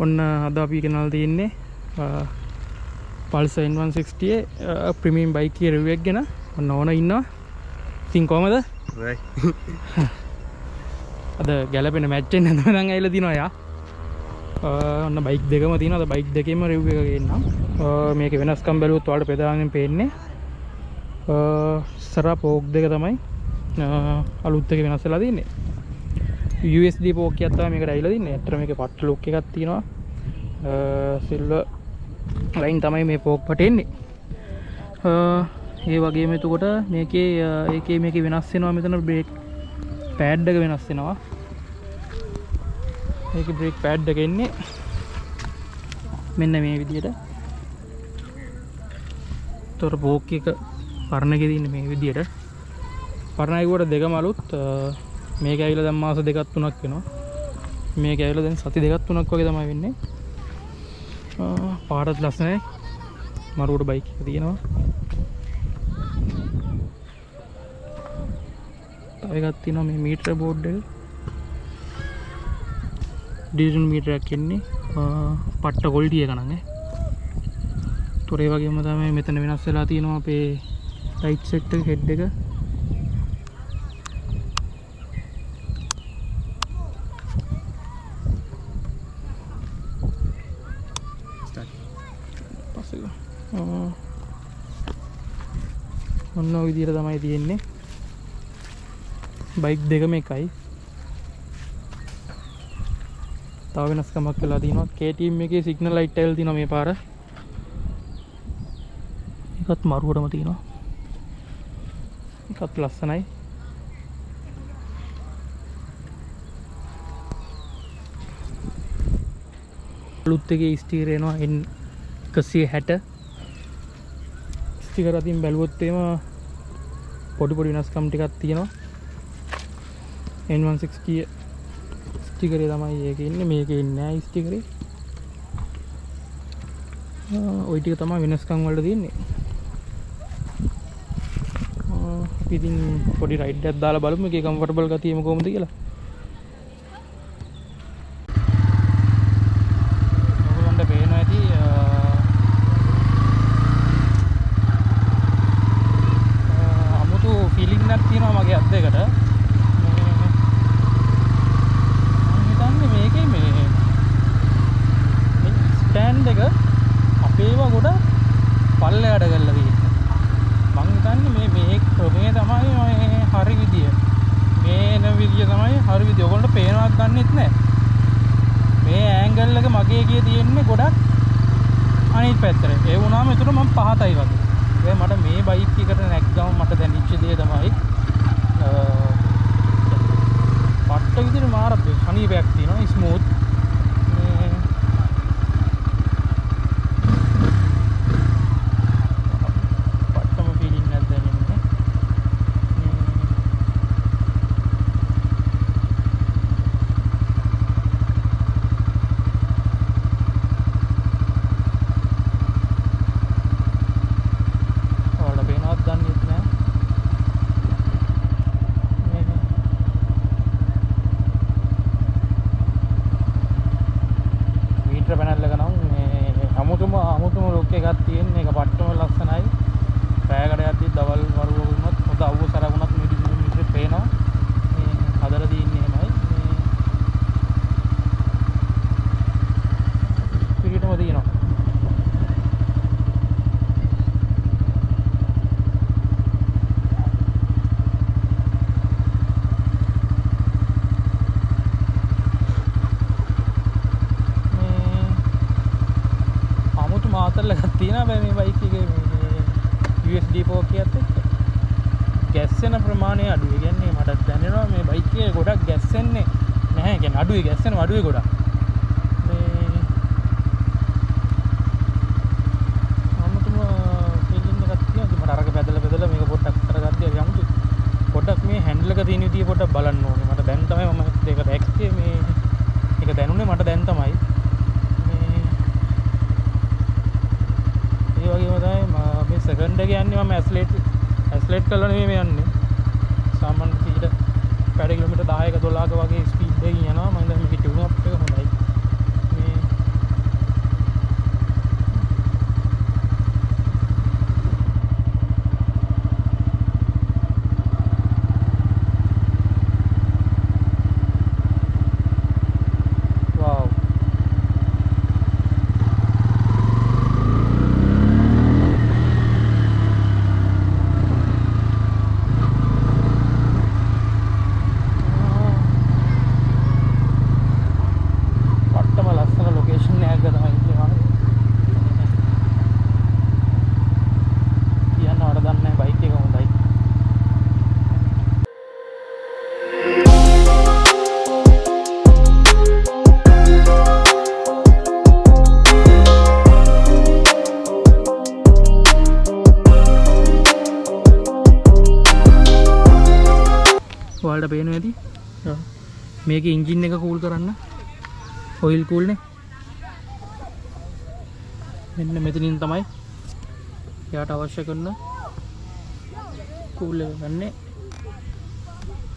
ඔන්න අද අපි ගෙනල්ලා තින්නේ Pulsar N160 ප්‍රීමියම් බයික් එකේ රිව්යු එක ගැන. ඔන්න ඕන ඉන්නවා. ඉතින් කොහමද? හොඳයි. අද ගැලපෙන මැච් එක නේද මම ඇවිල්ලා තිනවා යා. ඔන්න බයික් දෙකම තියෙනවා. අද බයික් දෙකේම රිව්යු එක ගේන්නම්. මේකේ වෙනස්කම් බැලුවොත් ඔයාලට පෙදාගෙන පේන්නේ. සරා පෝක් දෙක තමයි අලුත් එක වෙනස් වෙලා තින්නේ. USD පෝක් එකක් තමයි මේකට ඇවිල්ලා තින්නේ. ඇත්තට මේකේ පට්ට ලුක් එකක් තියෙනවා. සිල්වර් ලයින් තමයි මේ පෝක් වට එන්නේ. ඒ වගේම එතකොට මේකේ වෙනස් වෙනවා. මෙතන බ්‍රේක් පෑඩ් එක වෙනස් වෙනවා. මේකේ බ්‍රේක් පෑඩ් එක එන්නේ මෙන්න මේ විදිහට. තොර පෝක් එක පරණ එකේ තියෙන්නේ මේ විදිහට. පරණ එකේ දෙකම අලුත්. මේක ඇවිල්ලා දැන් මාස දෙකක් තුනක් වෙනවා. මේක ඇවිල්ලා දැන් සති දෙකක් තුනක් වගේ තමයි වෙන්නේ. පාරත් ලස්සනයි. මරුවට බයික් එක තියෙනවා. තව එකක් තියෙනවා මේ මීටර බෝඩ් එක. ඩිජිටල් මීටරයක් එන්නේ. පට්ට ක්වොලිටි එක නං ඈ. තොර ඒ වගේම තමයි මෙතන වෙනස් වෙලා තියෙනවා අපේ ලයිට් සෙට් එක හෙඩ් එක. ඔන්න ඔය විදිහට තමයි තියෙන්නේ. බයික් දෙකම එකයි. තව වෙනස්කමක් වෙලා තියෙනවා. KTM එකේ සිග්නල් ලයිට් එකල් තියෙනවා මේ පාර. එකත් මරුවටම තියෙනවා. එකත් ලස්සනයි. අලුත් එකේ ස්ටිකර් එනවා N160. ස්ටිකර් අතින් බැලුවොත් එම පොඩි වෙනස්කම් ටිකක් තියෙනවා. N160 ස්ටිකරේ තමයි ඒකේ ඉන්නේ. මේකේ ඉන්නේ නැහැ ස්ටිකරේ. ওই ටික තමයි වෙනස්කම් වලට තියෙන්නේ. අපි ඉතින් පොඩි රයිඩ් එකක් දාලා බලමු මේකේ කම්ෆර්ටබල් ගතියම කොහොමද කියලා. ඔයගොල්ලන්ට පේනවා ඇති ෆීලිං එකක් තියෙනවා මගේ අත් දෙකට. මම හිතන්නේ මේකේ මේ ස්ටෑන්ඩ් එක අපේව ගොඩ පල්ලයට ගල්ලා තියෙනවා. මම හිතන්නේ මේ ක්‍රමයේ තමයි මේ හරි විදිය. මේන විදිය තමයි හරි විදිය. ඔයගොල්ලන්ට පේනවත් දන්නෙත් නැහැ. මේ ඇන්ගල් එක මගේ එකේ තියෙන්නේ ගොඩක් අනිත් පැත්තට. ඒ වුණාම ඒතර මම පහතයි වගේ. ඒ මට මේ බයික් එකට නැග්ගම මට දැනෙච්ච දේ තමයි පට්ට විදිහට මාරත් සනීපයක් තියෙනවා ස්මූත්. පට්ටම ෆීලිං එකක් දැනෙන්නේ. පැනල් එක නම් මේ අමුතුම ලුක් එකක් තියෙන එක පට්ටම ලස්සනයි. පෑයකට යද්දි දවල් වරුව වුණත් හොඳ අවුව සරගුණත් මේ ඩිජිටල් මීටරේ පේනවා. මේ හදලා තියෙන්නේ එහෙමයි. මේ පිටිටම තියෙනවා. මාතල එකක් තියෙනවා මේ බයික් එකේ මේ USD පෝක් එකත් එක්ක. ගැස්සෙන ප්‍රමාණය අඩුයි. කියන්නේ මට දැනෙනවා මේ බයික් එකේ ගොඩක් ගැස්සෙන්නේ නැහැ. කියන්නේ අඩුයි ගැස්සෙනවා අඩුයි ගොඩක්. මේ අමුතුම ෆීලිං එකක් තියෙනවා. මට අරක පැදලා මේක පොඩ්ඩක් කරගත්තී අපි අමුතු. පොඩ්ඩක් මේ හැන්ඩල් එක තියෙන විදිය පොඩ්ඩක් බලන්න ඕනේ. මට දැන් තමයි මම ඒක දැක්කේ මේ ඒක දැනුනේ මට දැන් තමයි. ඒ වගේම තමයි මේ සෙකන්ඩ් එක යන්නේ මම ඇස්ලේට් කරලා නෙමෙයි යන්නේ. සාමාන්‍ය ස්පීඩ් පැය කිලෝමීටර් 10ක 12ක වගේ ස්පීඩ් එකකින් යනවා. මම දැන් මේකේ ටියුන් අප් එක හොඳයි. මේ ඔයාලට පේනවා ඇති. මේකේ එන්ජින් එක කූල් කරන්න ඔයිල් කූල්නේ. මෙන්න මෙතනින් තමයි එයාට අවශ්‍ය කරන කූල් එක ගන්න.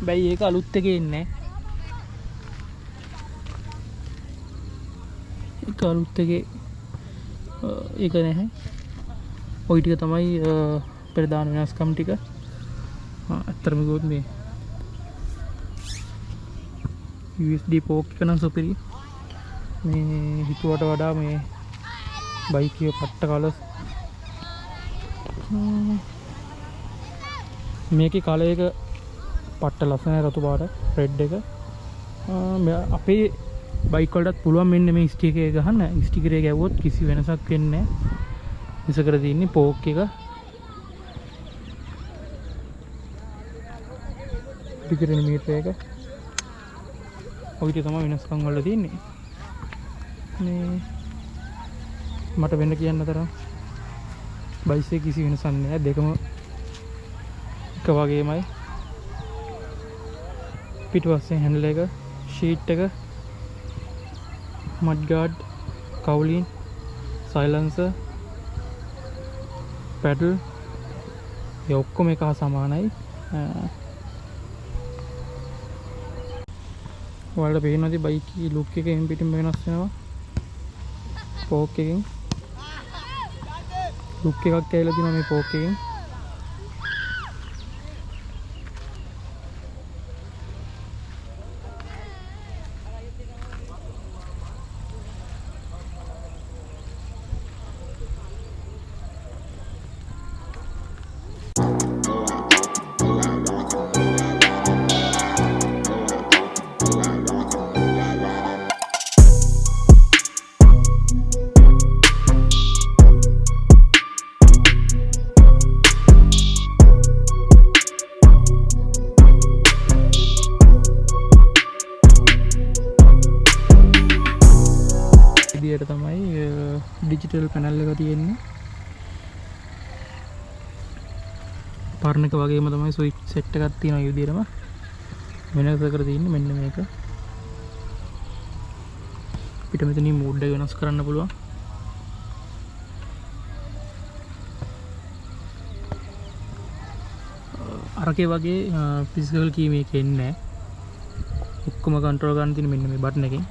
බැයි ඒක අලුත් එකේ ඉන්නේ. ඒක අලුත් එකේ ඒක නැහැ. ඔය ටික තමයි ප්‍රධාන වෙනස්කම් ටික. අත්‍තරම ගොත් මේ USB පෝක් එක නම් සුපිරි. මේ හිතුවට වඩා මේ බයික් එක පට්ට කලර්ස්. මේකේ කලර් එක පට්ට ලස්සනයි රතු පාට රෙඩ් එක. අපේ බයික් වලටත් පුළුවන් මෙන්න මේ ස්ටිකර් එක ගහන්න. ස්ටිකර් එක ගැවුවොත් කිසි වෙනසක් වෙන්නේ නැහැ. ඉස කර තියෙන්නේ පෝක් එක. ටිකර් මීටර එක. ඔය ටික තමයි වෙනස්කම් වල තියෙන්නේ. මේ මට වෙන්න කියන්න තරම් බයික් එකේ කිසි වෙනසක් නැහැ. දෙකම එක වගේමයි. පිටුපස්සේ හැන්ඩල් එක, ෂීට් එක, මඩ් ගාඩ්, කවුලින්, සයිලන්සර්, පැඩල් ඒ ඔක්කොම එක හා සමානයි. ඔයාලට පේනවාද බයික් එකේ ලුක් එක එම් පිටින්ම වෙනස් වෙනවා. පෝක් එකෙන් ලුක් එකක් ඇවිල්ලා තියෙනවා මේ පෝක් එකෙන්. විදියට තමයි ඩිජිටල් පැනල් එක තියෙන්නේ. පරණ එක වගේම තමයි ස්විච් සෙට් එකක් තියෙනවා මේ විදියටම. වෙනස කර තියෙන්නේ මෙන්න මේක. පිට මෙතනින් මූඩ් එක වෙනස් කරන්න පුළුවන්. අරකේ වගේ ෆිසිකල් කී මේකේ ඉන්නේ නැහැ. ඔක්කොම කන්ට්‍රෝල් ගන්න තියෙන මෙන්න මේ බටන් එකෙන්.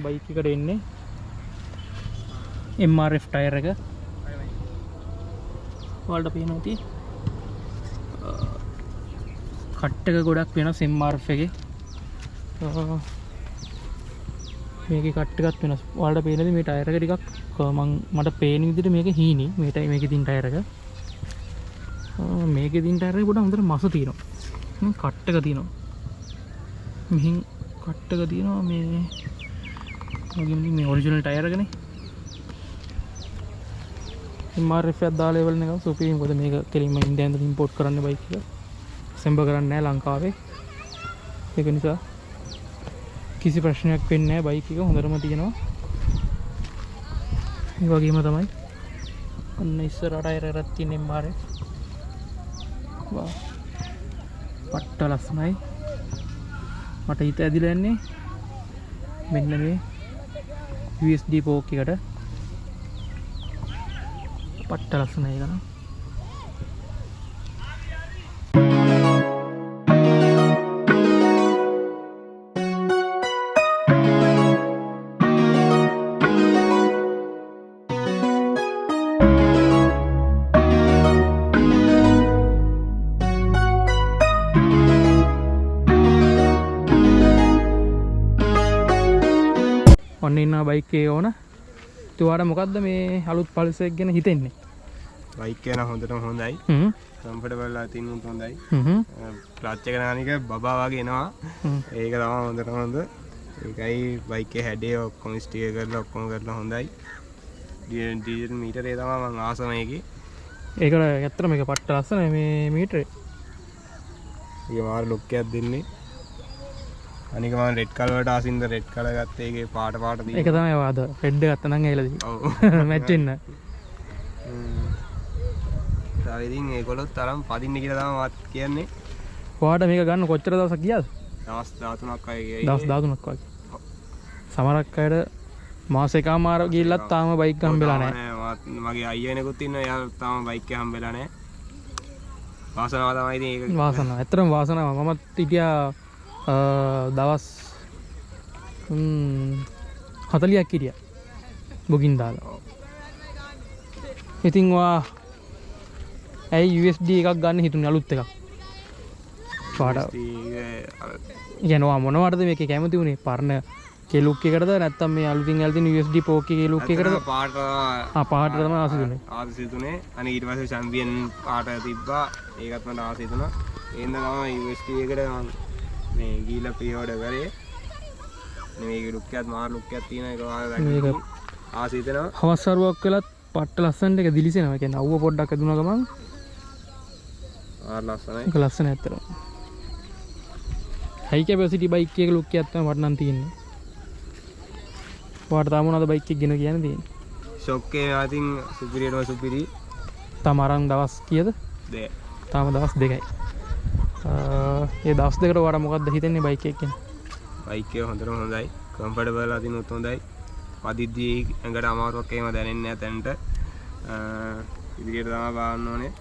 බයික් එකට එන්නේ MRF ටයර් එක. ඔයාලට පේනවා ඇති කට් එක ගොඩක් වෙනස් MRF එකේ. මේකේ කට් එකත් වෙනස්. ඔයාලට පේනද මේ ටයර් එක ටිකක් මට පේන විදිහට මේක හීනි. මේකේ තියෙන ටයර් එක. මේකේ තියෙන ටයර් එක පොඩ්ඩක් හොඳට මස තියෙනවා. කට් එක තියෙනවා. මෙහින් කට් එක තියෙනවා මේ මේ ඔරිජිනල් ටයර් එකනේ. MRF එකක් දාලා ලෙවල් එක සුපිරි. මොකද මේක කෙලින්ම ඉන්දියාවෙන් ඉම්පෝට් කරන්න බයික් එක. සෙම්බර් කරන්නේ නැහැ ලංකාවේ. ඒක නිසා කිසි ප්‍රශ්නයක් වෙන්නේ නැහැ. බයික් එක හොඳටම තියෙනවා. ඒ වගේම තමයි ඔන්න ඉස්සර ටයර් එකක් තියෙන MRF. වා පට්ට ලස්සනයි. මට හිත ඇදිලා යන්නේ මෙන්න මේ USB පෝක් එකට. පට්ට ලස්සනයි ඒක නම්. ඔන්න ඉන්නවා බයික් එකේ ඕන. තුවාට මොකද්ද මේ අලුත් පල්ස් එක ගැන හිතෙන්නේ? බයික් එක නම් හොඳටම හොඳයි. කම්ෆර්ටබල් අතින් උත් හොඳයි. ක්ලච් එක නානික බබා වගේ එනවා. ඒක තමයි හොඳටම හොඳ. ඒකයි බයික් එකේ හැඩය ඔක්කොම ස්ටිකර් කරලා ඔක්කොම කරලා හොඳයි. ඩීසල් මීටරේ තමයි මම ආසම එකේ. ඒක ඇත්තටම මේක පට්ට ලස්සනයි මේ මීටරේ. ඒක මාර ලුක් එකක් දෙන්නේ. අනික මම රෙඩ් කලර් වලට ආසින්ද රෙඩ් කලර් ගත්තේ ඒකේ පාට දීලා. ඒක තමයි අද රෙඩ් ගත්ත නම් ඇවිල්ලා ඔව්. මැච් වෙන්න. ඉතින් ඒගොල්ලොත් තරම් පදින්න කියලා තමයි මාත් කියන්නේ. ඔයාට මේක ගන්න කොච්චර දවසක් ගියාද? දවස් 13ක් වගේ ගියයි. දවස් 13ක් වගේ. සමහරක් අයට මාස එකමාර ගිහිල්ලත් තාම බයික් හම්බෙලා නැහැ. මගේ අයියා කෙනෙකුත් ඉන්නවා. එයා තාම බයික් එක හම්බෙලා නැහැ. වාසනාව තමයි ඉතින් ඒක. වාසනාව. ඇත්තටම වාසනාව. මමත් හිටියා දවස් 40ක් හිටියා. බුකින් දාලා. ඉතින් ඇයි USD එකක් ගන්න හිතුනේ අලුත් එකක්. පාට. යනවා මොනවටද මේකේ කැමති උනේ? පරණ කෙලුක් එකකටද නැත්නම් මේ අලුතින් ඇල්දින USD පෝක් එකේ කෙලුක් එකකටද? පාට තමයි ආසි දුන්නේ. ආසි දුන්නේ. අනේ ඊට පස්සේ චැම්පියන් පාට තිබ්බා. ඒකත් මට ආසි දුනා. එහෙනම් තමයි USD එකට මම මේ ගීලා ප්‍රී ඕඩර් කරේ. මේක ලුක් එකත් මාර ලුක් එකක් තියෙන එක ඔයාලා දැක්කම ආසි දෙනවා. හවස්සරුවක් වෙලත් පට්ට ලස්සනට එක දිලිසෙනවා. ඒ කියන්නේ අවුව පොඩ්ඩක් ඇදුනා ගමන් ආර ලස්සනයි. ඒක ලස්සන ඇත්තටම. හයි කැපැසිටි බයික් එකක ලුක් එකක් තමයි මට නම් තියෙන්නේ. ඔයාට තාම මොනවද බයික් එක ගැන කියන්න තියෙන්නේ? ෂොක් එක අතින් සුපිරියටම සුපිරි. තාම අරන් දවස් කීයද? 2. තාම දවස් 2යි. ඒ දවස් දෙකට ඔයාට මොකක්ද හිතෙන්නේ බයික් එක ගැන? බයික් එක හොඳටම හොඳයි. කම්ෆර්ටබල් අතින් උත් හොඳයි. පදිද්දී ඇඟට අමාරුවක් එහෙම දැනෙන්නේ නැහැ තැනට. ඉදිරියට තමයි බාන්න ඕනේ.